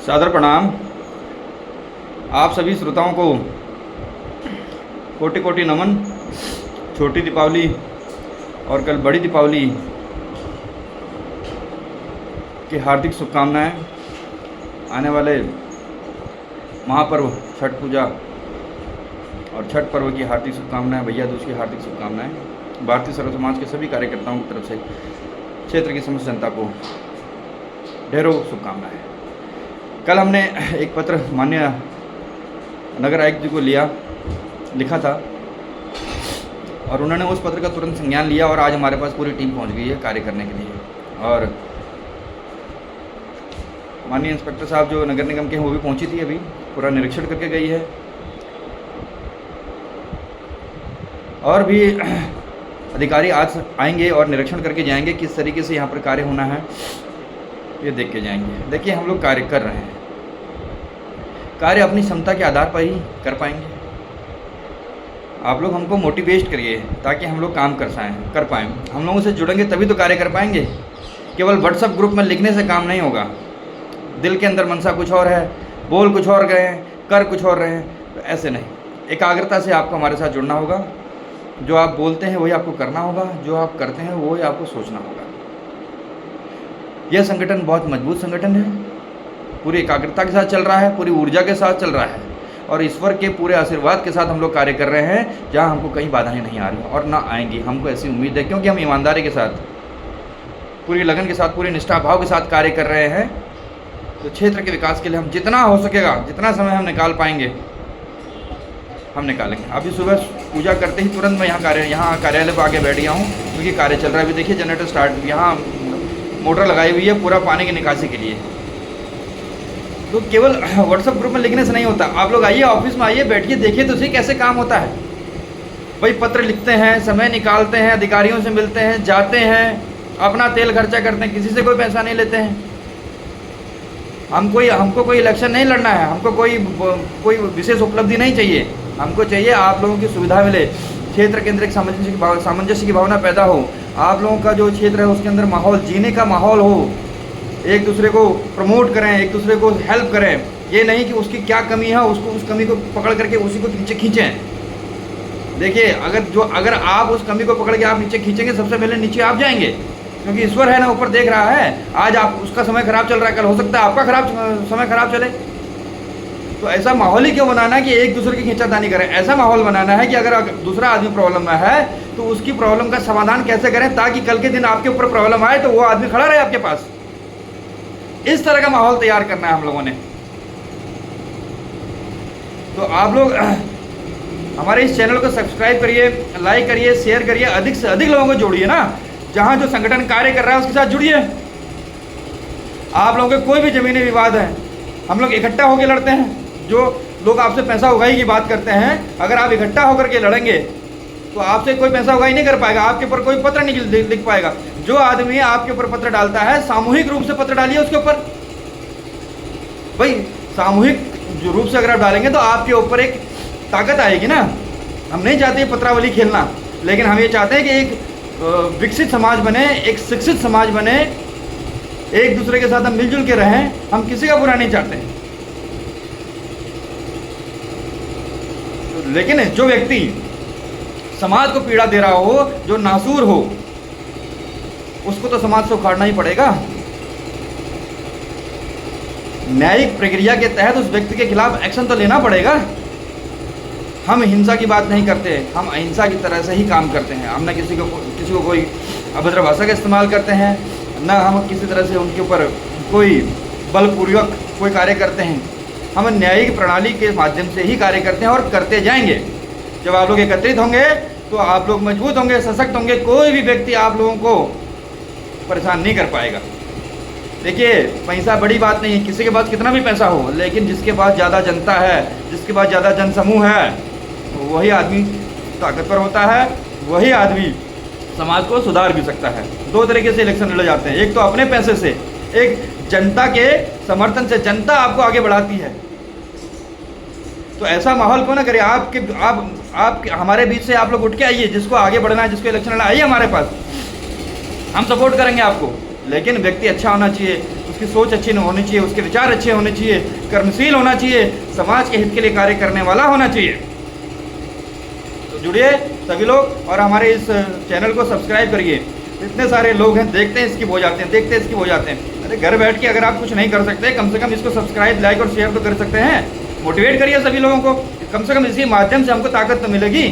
सादर प्रणाम। आप सभी श्रोताओं को कोटि कोटि नमन। छोटी दीपावली और कल बड़ी दीपावली की हार्दिक शुभकामनाएं। आने वाले महापर्व छठ पूजा और छठ पर्व की हार्दिक शुभकामनाएं, भैया दूज की हार्दिक शुभकामनाएं। भारतीय सर्व समाज के सभी कार्यकर्ताओं की तरफ से क्षेत्र की समस्त जनता को ढेरों शुभकामनाएं। कल हमने एक पत्र माननीय नगर आयुक्त जी को लिखा था और उन्होंने उस पत्र का तुरंत संज्ञान लिया और आज हमारे पास पूरी टीम पहुंच गई है कार्य करने के लिए। और माननीय इंस्पेक्टर साहब जो नगर निगम के हैं वो भी पहुंची थी, अभी पूरा निरीक्षण करके गई है। और भी अधिकारी आज आएंगे और निरीक्षण करके जाएंगे किस तरीके से यहाँ पर कार्य होना है, ये देख के जाएंगे। देखिए, हम लोग कार्य कर रहे हैं, कार्य अपनी क्षमता के आधार पर ही कर पाएंगे। आप लोग हमको मोटिवेट करिए ताकि हम लोग काम कर पाएँ। हम लोगों से जुड़ेंगे तभी तो कार्य कर पाएंगे। केवल व्हाट्सएप ग्रुप में लिखने से काम नहीं होगा। दिल के अंदर मनसा कुछ और है, बोल कुछ और गए हैं, कर कुछ और रहे हैं, तो ऐसे नहीं। एकाग्रता से आपको हमारे साथ जुड़ना होगा। जो आप बोलते हैं वही आपको करना होगा, जो आप करते हैं वही आपको सोचना होगा। यह संगठन बहुत मजबूत संगठन है, पूरी एकाग्रता के साथ चल रहा है, पूरी ऊर्जा के साथ चल रहा है और ईश्वर के पूरे आशीर्वाद के साथ हम लोग कार्य कर रहे हैं, जहां हमको कहीं बाधाएं नहीं आ रही और ना आएंगी। हमको ऐसी उम्मीद है क्योंकि हम ईमानदारी के साथ, पूरी लगन के साथ, पूरी निष्ठा भाव के साथ कार्य कर रहे हैं। तो क्षेत्र के विकास के लिए हम जितना हो सकेगा, जितना समय हम निकाल पाएंगे हम निकालेंगे। अभी सुबह पूजा करते ही तुरंत मैं यहाँ कार्यालय पर आके बैठ गया हूँ क्योंकि कार्य चल रहा है। अभी देखिए जनरेटर स्टार्ट, यहाँ मोटर लगाई हुई है पूरा पानी की निकासी के लिए। तो केवल व्हाट्सएप ग्रुप में लिखने से नहीं होता। आप लोग आइए, ऑफिस में आइए, बैठिए, देखिए तो सही कैसे काम होता है। भाई पत्र लिखते हैं, समय निकालते हैं, अधिकारियों से मिलते हैं, जाते हैं, अपना तेल खर्चा करते हैं, किसी से कोई पैसा नहीं लेते हैं। हमको कोई इलेक्शन नहीं लड़ना है, हमको कोई विशेष उपलब्धि नहीं चाहिए। हमको चाहिए आप लोगों की सुविधा मिले, क्षेत्र के अंदर एक सामंजस्य की भावना पैदा हो, आप लोगों का जो क्षेत्र है उसके अंदर माहौल, जीने का माहौल हो, एक दूसरे को प्रमोट करें, एक दूसरे को हेल्प करें। ये नहीं कि उसकी क्या कमी है उसको उस कमी को पकड़ करके उसी को नीचे खींचें। देखिए, अगर आप उस कमी को पकड़ के आप नीचे खींचेंगे, सबसे पहले नीचे आप जाएंगे, क्योंकि ईश्वर है ना, ऊपर देख रहा है। आज आप उसका समय खराब चल रहा है, कल हो सकता है आपका समय खराब चले। तो ऐसा माहौल ही क्यों बनाना है कि एक दूसरे की खींचातानी करें। ऐसा माहौल बनाना है कि अगर दूसरा आदमी प्रॉब्लम में है तो उसकी प्रॉब्लम का समाधान कैसे करें ताकि कल के दिन आपके ऊपर प्रॉब्लम आए तो वो आदमी खड़ा रहे आपके पास। इस तरह का माहौल तैयार करना है हम लोगों ने। तो आप लोग हमारे इस चैनल को सब्सक्राइब करिए, लाइक करिए, शेयर करिए, अधिक से अधिक लोगों को जोड़िए ना। जहां जो संगठन कार्य कर रहा है उसके साथ जुड़िए। आप लोगों के कोई भी जमीनी विवाद है, हम लोग इकट्ठा होकर लड़ते हैं। जो लोग आपसे पैसा उगाही की बात करते हैं, अगर आप इकट्ठा होकर के लड़ेंगे तो आपसे कोई पैसा उगाही नहीं कर पाएगा, आपके ऊपर कोई पत्र नहीं लिख पाएगा। जो आदमी आपके ऊपर पत्र डालता है, सामूहिक रूप से पत्र डालिए उसके ऊपर। भाई सामूहिक रूप से अगर आप डालेंगे तो आपके ऊपर एक ताकत आएगी ना। हम नहीं चाहते पत्रावली खेलना, लेकिन हम ये चाहते हैं कि एक विकसित समाज बने, एक शिक्षित समाज बने, एक दूसरे के साथ हम मिलजुल के रहें। हम किसी का बुरा नहीं चाहते। लेकिन जो व्यक्ति समाज को पीड़ा दे रहा हो, जो नासूर हो, उसको तो समाज से उखाड़ना ही पड़ेगा। न्यायिक प्रक्रिया के तहत उस व्यक्ति के खिलाफ एक्शन तो लेना पड़ेगा। हम हिंसा की बात नहीं करते, हम अहिंसा की तरह से ही काम करते हैं। हम न किसी को कोई अभद्र भाषा का इस्तेमाल करते हैं, न हम किसी तरह से उनके ऊपर कोई बलपूर्वक कोई कार्य करते हैं। हम न्यायिक प्रणाली के माध्यम से ही कार्य करते हैं और करते जाएंगे। जब आप लोग एकत्रित होंगे तो आप लोग मजबूत होंगे, सशक्त होंगे। कोई भी व्यक्ति आप लोगों को परेशान नहीं कर पाएगा। देखिए, पैसा बड़ी बात नहीं है, किसी के पास कितना भी पैसा हो, लेकिन जिसके पास ज़्यादा जनता है, जिसके पास ज़्यादा जनसमूह है, वही आदमी ताकतवर होता है, वही आदमी समाज को सुधार भी सकता है। दो तरीके से इलेक्शन लड़े जाते हैं, एक तो अपने पैसे से, एक जनता के समर्थन से। जनता आपको आगे बढ़ाती है। तो ऐसा माहौल क्यों ना करिए। आप हमारे बीच से आप लोग उठ के आइए, जिसको आगे बढ़ना है, जिसको इलेक्शन लड़ना, आइए हमारे पास, हम सपोर्ट करेंगे आपको। लेकिन व्यक्ति अच्छा होना चाहिए, उसकी सोच अच्छी होनी चाहिए, उसके विचार अच्छे होने चाहिए, कर्मशील होना चाहिए, समाज के हित के लिए कार्य करने वाला होना चाहिए। तो जुड़िए सभी लोग और हमारे इस चैनल को सब्सक्राइब करिए। इतने सारे लोग हैं, देखते हैं इसकी हो जाते हैं, देखते हैं इसकी हो जाते हैं। अरे घर बैठ के अगर आप कुछ नहीं कर सकते, कम से कम इसको सब्सक्राइब, लाइक और शेयर तो कर सकते हैं। मोटिवेट करिए सभी लोगों को, कम से कम इसी माध्यम से हमको ताकत तो मिलेगी।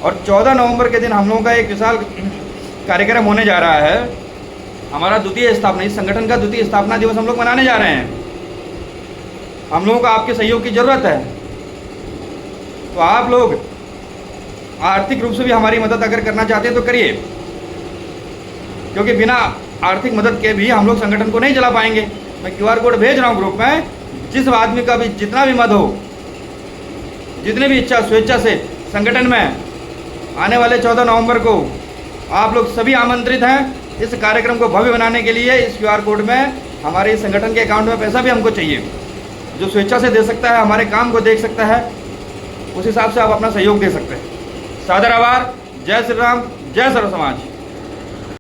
और 14 नवंबर के दिन हम लोगों का एक विशाल कार्यक्रम होने जा रहा है। हमारा द्वितीय स्थापना, इस संगठन का द्वितीय स्थापना दिवस हम लोग मनाने जा रहे हैं। हम लोगों को आपके सहयोग की ज़रूरत है। तो आप लोग आर्थिक रूप से भी हमारी मदद अगर करना चाहते हैं तो करिए, क्योंकि बिना आर्थिक मदद के भी हम लोग संगठन को नहीं चला पाएंगे। मैं QR कोड भेज रहा हूँ ग्रुप में। जिस आदमी का भी जितना भी मद हो, जितने भी इच्छा स्वेच्छा से संगठन में आने वाले 14 नवंबर को आप लोग सभी आमंत्रित हैं। इस कार्यक्रम को भव्य बनाने के लिए इस QR कोड में हमारे संगठन के अकाउंट में पैसा भी हमको चाहिए। जो स्वेच्छा से दे सकता है, हमारे काम को देख सकता है, उस हिसाब से आप अपना सहयोग दे सकते हैं। सादर आभार। जय श्री राम, जय सर्व समाज।